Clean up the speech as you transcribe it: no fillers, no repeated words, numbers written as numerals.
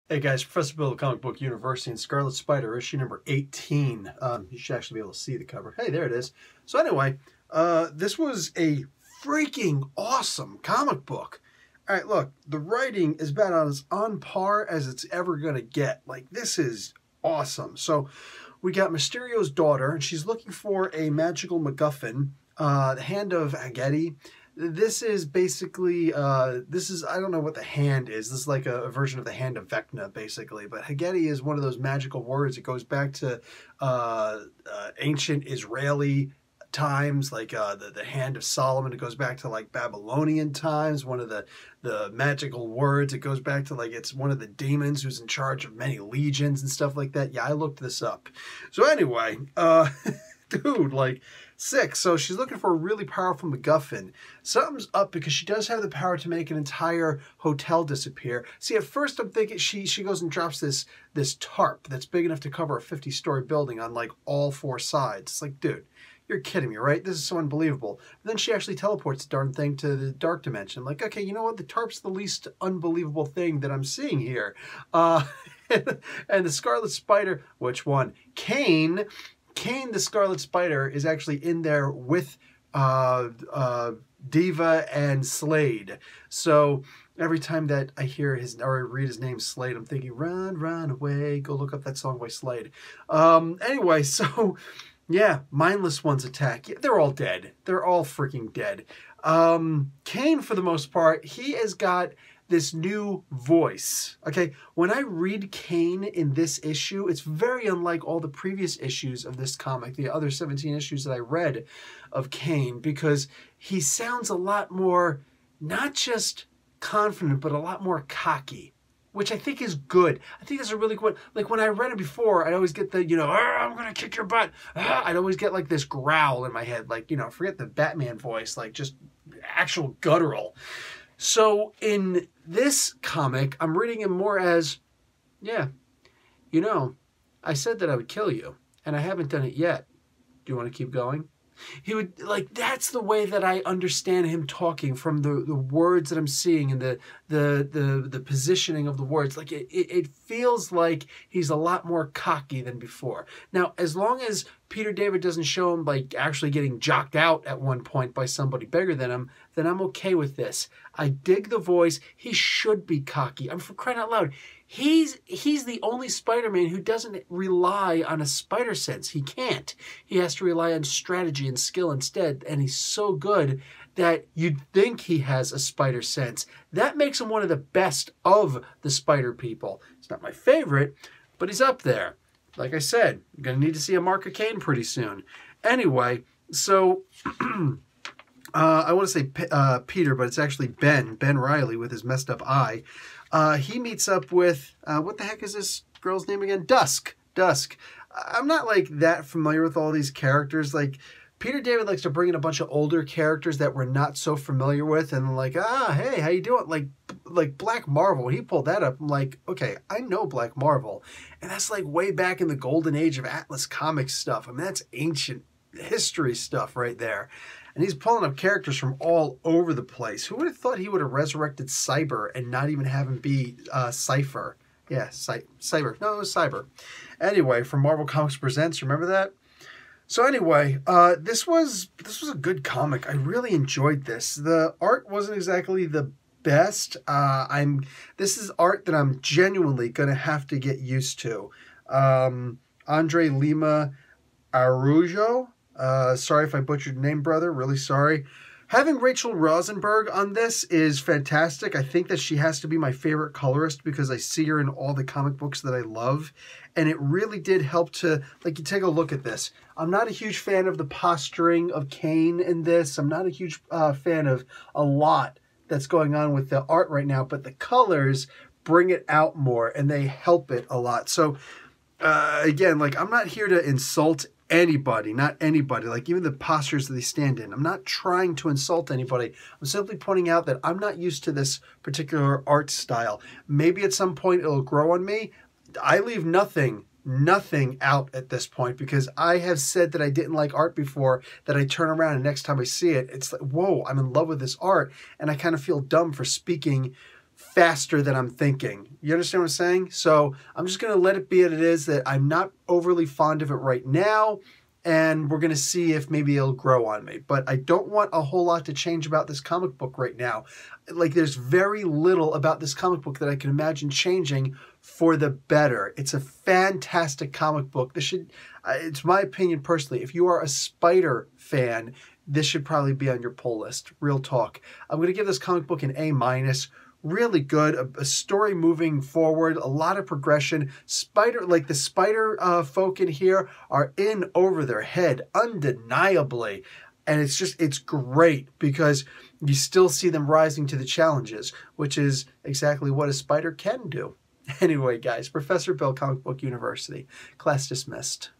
Hey guys, Professor Bill of Comic Book University and Scarlet Spider, issue number 18. You should actually be able to see the cover. Hey, there it is. So anyway, this was a freaking awesome comic book. All right, look, the writing is about as on par as it's ever going to get. Like, this is awesome. So we got Mysterio's daughter, and she's looking for a magical MacGuffin, the Hand of Ageti. This is basically, I don't know what the hand is. This is like a version of the Hand of Vecna, basically. But Hageti is one of those magical words. It goes back to ancient Israeli times, like the Hand of Solomon. It goes back to like Babylonian times, one of the magical words. It goes back to like it's one of the demons who's in charge of many legions and stuff like that. Yeah, I looked this up. So anyway, dude, like, sick. So she's looking for a really powerful MacGuffin. Something's up because she does have the power to make an entire hotel disappear. See, at first I'm thinking she goes and drops this tarp that's big enough to cover a 50-story building on like all four sides. It's like, dude, you're kidding me, right? This is so unbelievable. But then she actually teleports the darn thing to the dark dimension. Like, okay, you know what? The tarp's the least unbelievable thing that I'm seeing here. And the Scarlet Spider, which one? Kane the Scarlet Spider is actually in there with Diva and Slade. So every time that I hear or I read his name Slade, I'm thinking, run, run away. Go look up that song by Slade. Anyway, so yeah, mindless ones attack. Yeah, they're all dead. They're all freaking dead. Kane, for the most part, he has got this new voice. Okay, when I read Kane in this issue, it's very unlike all the previous issues of this comic, the other 17 issues that I read of Kane, because he sounds a lot more, not just confident, but a lot more cocky, which I think is good. I think that's a really good, like when I read it before, I'd always get the, I'm gonna kick your butt. I'd always get like this growl in my head, like, forget the Batman voice, like just actual guttural. So in this comic, I'm reading him more as, yeah, I said that I would kill you, and I haven't done it yet. Do you want to keep going? He would, like, that's the way that I understand him talking from the words that I'm seeing and the positioning of the words. Like, it feels like he's a lot more cocky than before. Now, as long as Peter David doesn't show him, like, actually getting jocked out at one point by somebody bigger than him, then I'm okay with this. I dig the voice. He should be cocky. I'm for crying out loud. He's the only Spider-Man who doesn't rely on a spider sense. He can't. He has to rely on strategy and skill instead, and he's so good that you'd think he has a spider sense. That makes him one of the best of the spider people. He's not my favorite, but he's up there. Like I said, I'm going to need to see a Mark of Kane pretty soon. Anyway, so I want to say Peter, but it's actually Ben Reilly with his messed up eye. He meets up with, what the heck is this girl's name again? Dusk. I'm not like that familiar with all these characters. Like, Peter David likes to bring in a bunch of older characters that we're not so familiar with, and like, hey, how you doing? Like Black Marvel, when he pulled that up, I'm like, okay, I know Black Marvel. And that's like way back in the golden age of Atlas Comics stuff. I mean, that's ancient history stuff right there. And he's pulling up characters from all over the place. Who would have thought he would have resurrected Cyber and not even have him be Cypher? Yeah, Cyber. No, it was Cyber. Anyway, from Marvel Comics Presents, remember that? So anyway, this was a good comic. I really enjoyed this. The art wasn't exactly the best. This is art that I'm genuinely going to have to get used to. Andre Lima Araujo. Sorry if I butchered your name, brother. Really sorry. Having Rachel Rosenberg on this is fantastic. I think that she has to be my favorite colorist because I see her in all the comic books that I love. And it really did help to, like, you take a look at this. I'm not a huge fan of the posturing of Kane in this. I'm not a huge fan of a lot that's going on with the art right now. But the colors bring it out more and they help it a lot. So, again, like, I'm not here to insult anybody, not anybody, like even the postures that they stand in. I'm not trying to insult anybody. I'm simply pointing out that I'm not used to this particular art style. Maybe at some point it'll grow on me. I leave nothing out at this point because I have said that I didn't like art before, that I turn around and next time I see it, it's like, whoa, I'm in love with this art. And I kind of feel dumb for speaking faster than I'm thinking. You understand what I'm saying? So I'm just going to let it be what it is, that I'm not overly fond of it right now, and we're going to see if maybe it'll grow on me. But I don't want a whole lot to change about this comic book right now. Like, there's very little about this comic book that I can imagine changing for the better. It's a fantastic comic book. This should, it's my opinion personally, if you are a Spider fan, this should probably be on your pull list. Real talk. I'm going to give this comic book an A-. Really good, a story moving forward, a lot of progression. The spider folk in here are in over their head, undeniably. And it's great because you still see them rising to the challenges, which is exactly what a spider can do. Anyway, guys, Professor Bill, Comic Book University. Class dismissed.